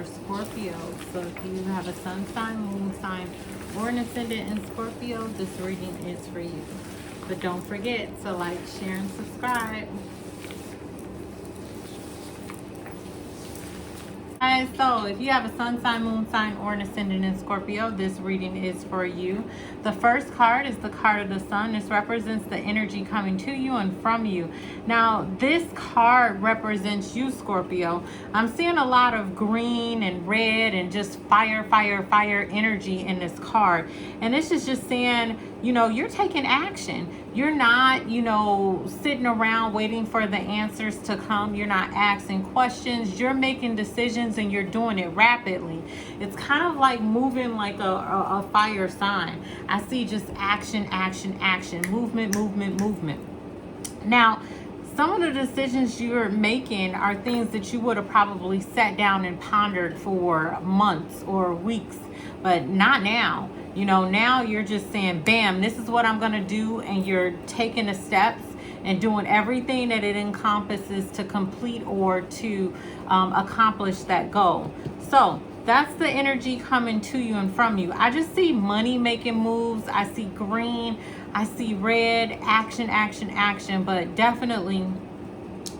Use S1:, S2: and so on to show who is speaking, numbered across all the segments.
S1: Scorpio. So if you have a sun sign, moon sign, or an ascendant in Scorpio, this reading is for you. But don't forget to like, share, and subscribe. Guys, so if you have a sun sign, moon sign, or an ascendant in Scorpio, this reading is for you. The first card is the card of the sun. This represents the energy coming to you and from you. Now, this card represents you, Scorpio. I'm seeing a lot of green and red and just fire, fire, fire energy in this card. And this is just saying, you know, you're taking action. You're not, you know, sitting around waiting for the answers to come. You're not asking questions. You're making decisions and you're doing it rapidly. It's kind of like moving like a fire sign. I see just action, action, action, movement, movement, movement. Now, some of the decisions you're making are things that you would have probably sat down and pondered for months or weeks, but not now. You know, now you're just saying, bam, this is what I'm going to do. And you're taking the steps and doing everything that it encompasses to complete or to accomplish that goal. So that's the energy coming to you and from you. I just see money making moves. I see green. I see red, action, action, action, but definitely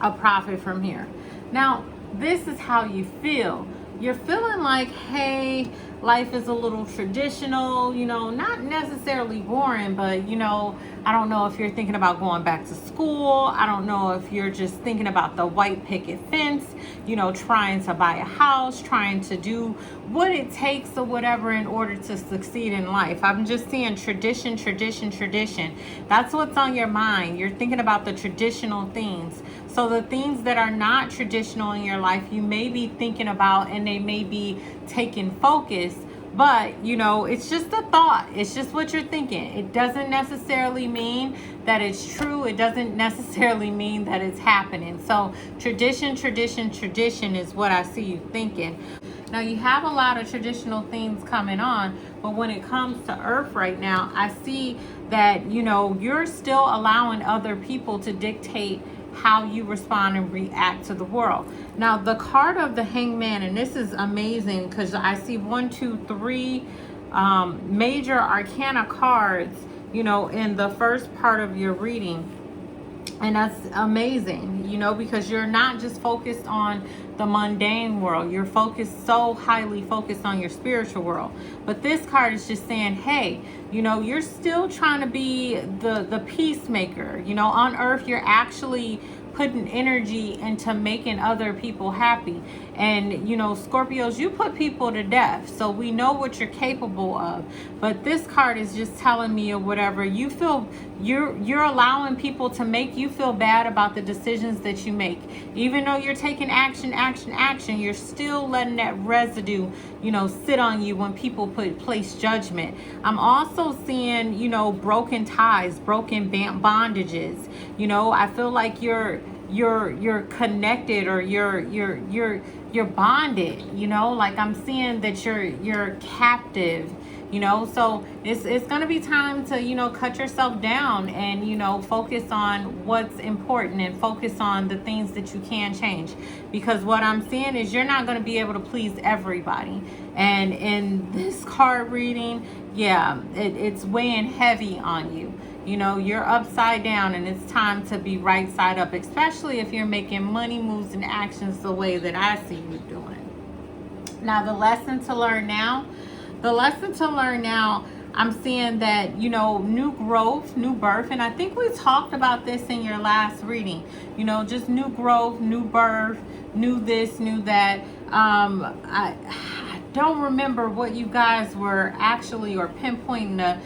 S1: a profit from here. Now, this is how you feel. You're feeling like, hey, life is a little traditional, you know, not necessarily boring, but, you know, I don't know if you're thinking about going back to school. I don't know if you're just thinking about the white picket fence, you know, trying to buy a house, trying to do what it takes or whatever in order to succeed in life. I'm just seeing tradition, tradition, tradition. That's what's on your mind. You're thinking about the traditional things. So the things that are not traditional in your life, you may be thinking about and they may be taking focus, but you know, it's just a thought. It's just what you're thinking. It doesn't necessarily mean that it's true. It doesn't necessarily mean that it's happening. So tradition, tradition, tradition is what I see you thinking. Now, you have a lot of traditional things coming on, but when it comes to Earth right now, I see that, you know, you're still allowing other people to dictate how you respond and react to the world. Now, the card of the Hangman, and this is amazing because I see 1, 2, 3 major arcana cards, you know, in the first part of your reading. And that's amazing, you know, because you're not just focused on the mundane world. You're focused, so highly focused on your spiritual world. But this card is just saying, hey, you know, you're still trying to be the peacemaker. You know, on Earth, you're actually putting energy into making other people happy. And, you know, Scorpios, you put people to death. So we know what you're capable of. But this card is just telling me or whatever, you feel you're allowing people to make you feel bad about the decisions that you make. Even though you're taking action, action, action, you're still letting that residue, you know, sit on you when people place judgment. I'm also seeing, you know, broken ties, broken bondages. You know, I feel like you're connected or you're bonded, you know, like I'm seeing that you're captive, you know. So it's going to be time to, you know, cut yourself down and, you know, focus on what's important and focus on the things that you can change, because what I'm seeing is you're not going to be able to please everybody. And in this card reading, yeah, it's weighing heavy on you. You know, you're upside down and it's time to be right side up, especially if you're making money moves and actions the way that I see you doing. Now, the lesson to learn now, I'm seeing that, you know, new growth, new birth. And I think we talked about this in your last reading, you know, just new growth, new birth, new this, new that. I don't remember what you guys were actually or pinpointing a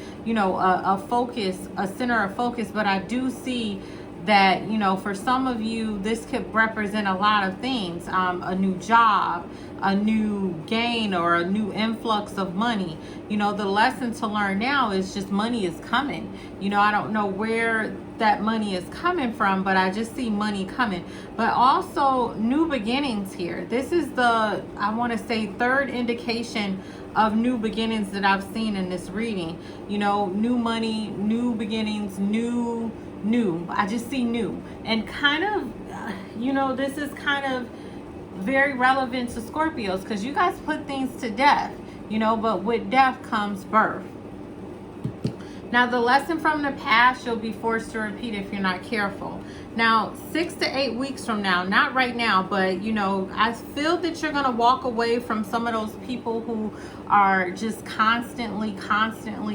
S1: focus, a center of focus, but I do see that, you know, for some of you, this could represent a lot of things, a new job, a new gain, or a new influx of money. You know, the lesson to learn now is just money is coming. You know, I don't know where that money is coming from, but I just see money coming. But also new beginnings here. This is the, I want to say, third indication of new beginnings that I've seen in this reading. You know, new money, new beginnings, new. I just see new. And kind of, you know, this is kind of very relevant to Scorpios, because you guys put things to death, you know, but with death comes birth. Now, the lesson from the past, you'll be forced to repeat if you're not careful. Now, 6 to 8 weeks from now, not right now, but, you know, I feel that you're going to walk away from some of those people who are just constantly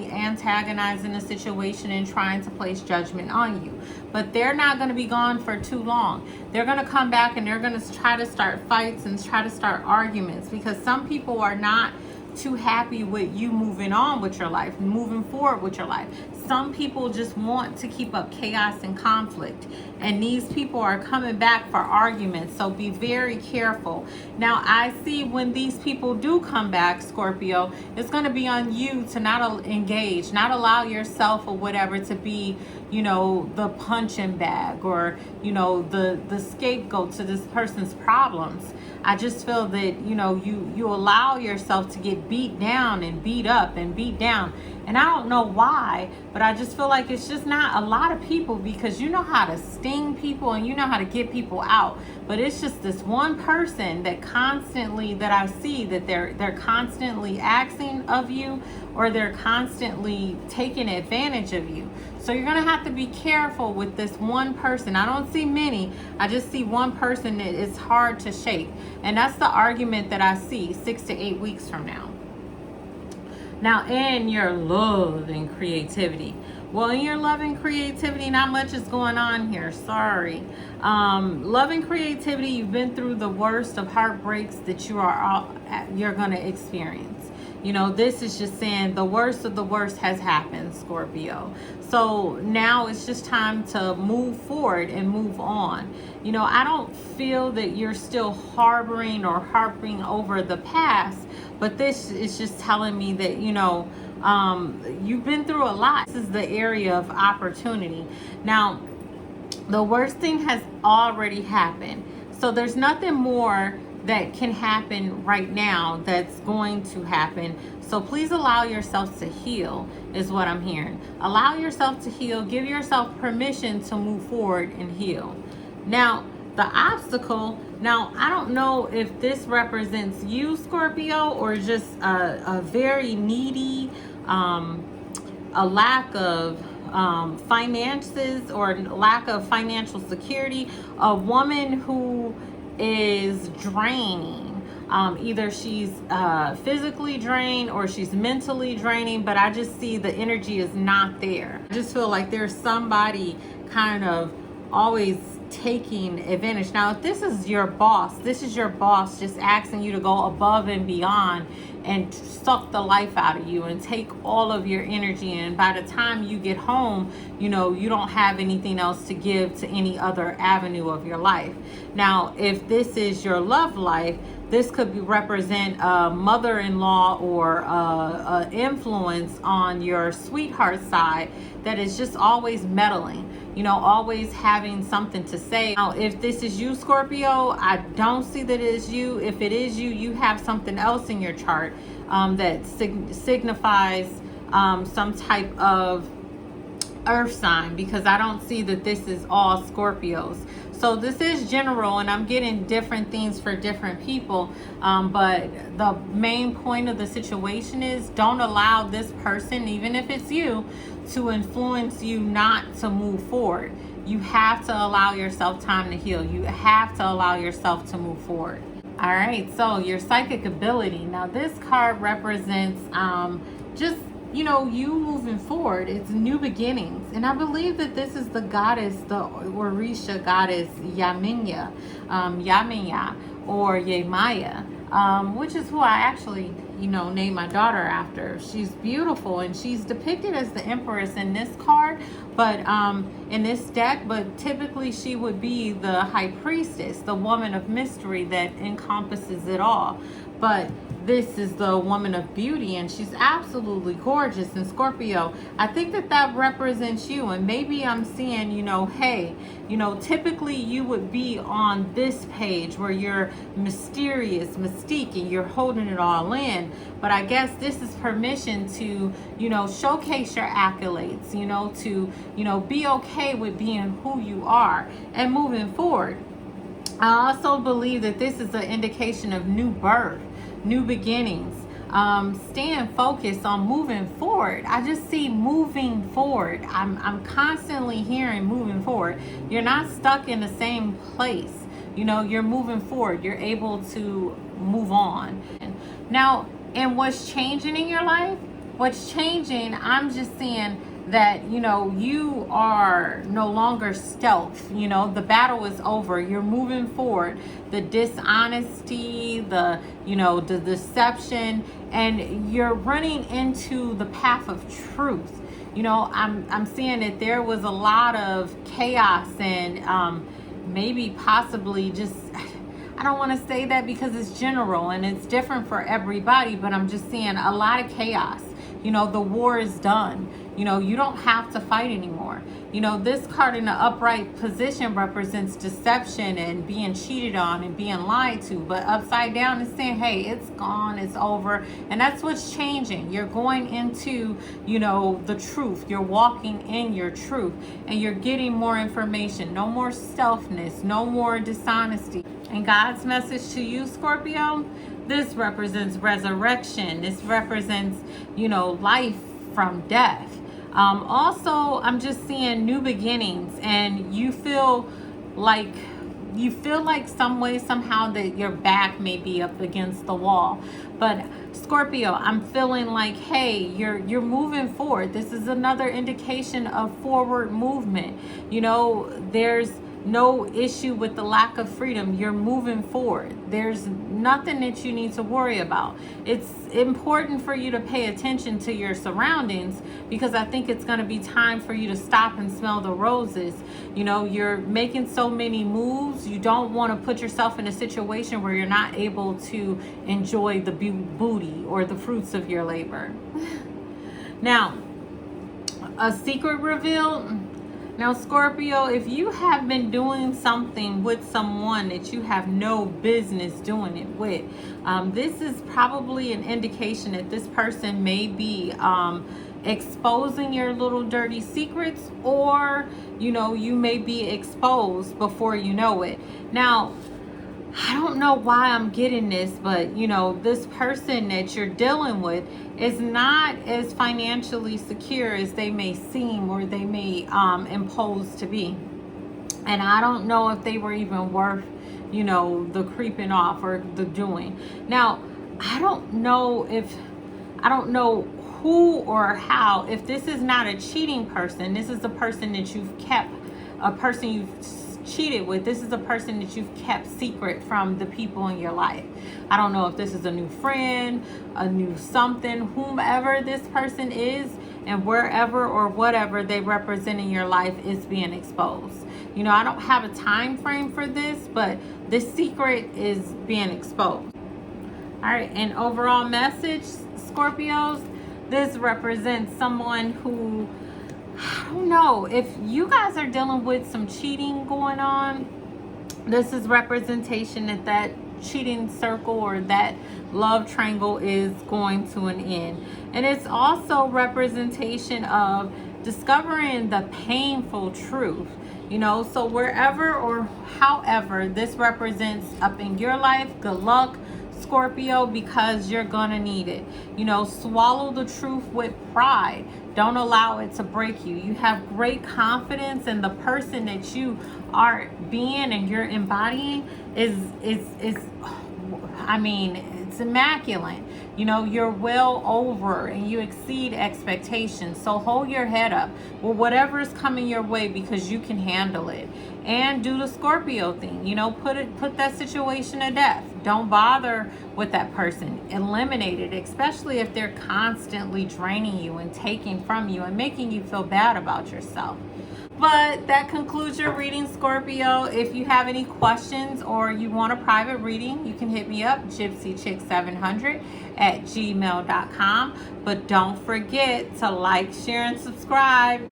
S1: antagonizing the situation and trying to place judgment on you. But they're not going to be gone for too long. They're going to come back and they're going to try to start fights and try to start arguments, because some people are not too happy with you moving on with your life, moving forward with your life. Some people just want to keep up chaos and conflict, and these people are coming back for arguments, so be very careful. Now, I see when these people do come back, Scorpio, it's going to be on you to not engage, not allow yourself or whatever to be, you know, the punching bag or, you know, the scapegoat to this person's problems. I just feel that, you know, you allow yourself to get beat down and beat up and beat down. And I don't know why, but I just feel like it's just not a lot of people, because you know how to sting people and you know how to get people out. But it's just this one person that constantly, that I see that they're constantly asking of you, or they're constantly taking advantage of you. So you're going to have to be careful with this one person. I don't see many. I just see one person that is hard to shake. And that's the argument that I see 6 to 8 weeks from now. Now, in your love and creativity. Well, in your love and creativity, not much is going on here. Sorry. Love and creativity, you've been through the worst of heartbreaks that you're going to experience. You know, this is just saying the worst of the worst has happened, Scorpio. So now it's just time to move forward and move on. You know, I don't feel that you're still harboring or harping over the past, but this is just telling me that, you know, you've been through a lot. This is the area of opportunity. Now, the worst thing has already happened. So there's nothing more that can happen right now that's going to happen. So please allow yourself to heal, is what I'm hearing. Allow yourself to heal. Give yourself permission to move forward and heal. Now, the obstacle, now I don't know if this represents you, Scorpio, or just a very needy, a lack of finances or lack of financial security, a woman who is draining. Either she's physically drained or she's mentally draining, but I just see the energy is not there. I just feel like there's somebody kind of always taking advantage. Now, if this is your boss just asking you to go above and beyond and suck the life out of you and take all of your energy, and by the time you get home, you know, you don't have anything else to give to any other avenue of your life. Now, if this is your love life, this could represent a mother-in-law or a influence on your sweetheart side that is just always meddling, you know, always having something to say. Now, if this is you, Scorpio, I don't see that it is you. If it is you, you have something else in your chart that signifies some type of earth sign, because I don't see that this is all Scorpios. So this is general, and I'm getting different things for different people. But the main point of the situation is don't allow this person, even if it's you, to influence you not to move forward. You have to allow yourself time to heal. You have to allow yourself to move forward. All right, so your psychic ability. Now this card represents just, you know, you moving forward. It's new beginnings. And I believe that this is the goddess, the Orisha goddess Yaminya, Yaminya or Yemaya, which is who I actually, you know, named my daughter after. She's beautiful, and she's depicted as the Empress in this card, but in this deck, but typically she would be the High Priestess, the woman of mystery that encompasses it all. But this is the woman of beauty, and she's absolutely gorgeous. And Scorpio, I think that that represents you. And maybe I'm seeing, you know, hey, you know, typically you would be on this page where you're mysterious, mystique, and you're holding it all in. But I guess this is permission to, you know, showcase your accolades, you know, to, you know, be okay with being who you are and moving forward. I also believe that this is an indication of new birth, new beginnings. Staying focused on moving forward. I just see moving forward. I'm constantly hearing moving forward. You're not stuck in the same place. You know, you're moving forward. You're able to move on. Now, and what's changing in your life? What's changing, I'm just seeing that, you know, you are no longer stealth. You know, the battle is over. You're moving forward. The dishonesty, the, you know, the deception, and you're running into the path of truth. You know, I'm seeing that there was a lot of chaos and maybe possibly just, I don't want to say that because it's general and it's different for everybody, but I'm just seeing a lot of chaos. You know, the war is done. You know, you don't have to fight anymore. You know, this card in the upright position represents deception and being cheated on and being lied to. But upside down is saying, hey, it's gone, it's over. And that's what's changing. You're going into, you know, the truth. You're walking in your truth and you're getting more information. No more stealthness, no more dishonesty. And God's message to you, Scorpio, this represents resurrection. This represents, you know, life from death. Also, I'm just seeing new beginnings, and you feel like some way, somehow, that your back may be up against the wall. But Scorpio, I'm feeling like, hey, you're moving forward. This is another indication of forward movement. You know, there's no issue with the lack of freedom. You're moving forward. There's nothing that you need to worry about. It's important for you to pay attention to your surroundings, because I think it's going to be time for you to stop and smell the roses. You know, you're making so many moves. You don't want to put yourself in a situation where you're not able to enjoy the booty or the fruits of your labor. Now, a secret revealed. Now, Scorpio, if you have been doing something with someone that you have no business doing it with, this is probably an indication that this person may be exposing your little dirty secrets, or, you know, you may be exposed before you know it. Now, I don't know why I'm getting this, but, you know, this person that you're dealing with is not as financially secure as they may seem, or they may impose to be. And I don't know if they were even worth, you know, the creeping off or the doing. Now, I don't know who or how, if this is not a cheating person, this is a person that you've kept, a person you've cheated with. This is a person that you've kept secret from the people in your life. I don't know if this is a new friend, a new something, whomever this person is, and wherever or whatever they represent in your life is being exposed. You know, I don't have a time frame for this, but this secret is being exposed. All right, and overall message, Scorpios, this represents someone who, I don't know, if you guys are dealing with some cheating going on, this is representation that that cheating circle or that love triangle is going to an end. And it's also representation of discovering the painful truth. You know, so wherever or however this represents up in your life, good luck, Scorpio, because you're gonna need it. You know, swallow the truth with pride. Don't allow it to break you. You have great confidence in the person that you are being and you're embodying is I mean, it's immaculate. You know, you're well over and you exceed expectations. So hold your head up with whatever is coming your way, because you can handle it. And do the Scorpio thing. You know, put that situation to death. Don't bother with that person. Eliminate it, especially if they're constantly draining you and taking from you and making you feel bad about yourself. But that concludes your reading, Scorpio. If you have any questions or you want a private reading, you can hit me up, gypsychick700 @gmail.com. But don't forget to like, share, and subscribe.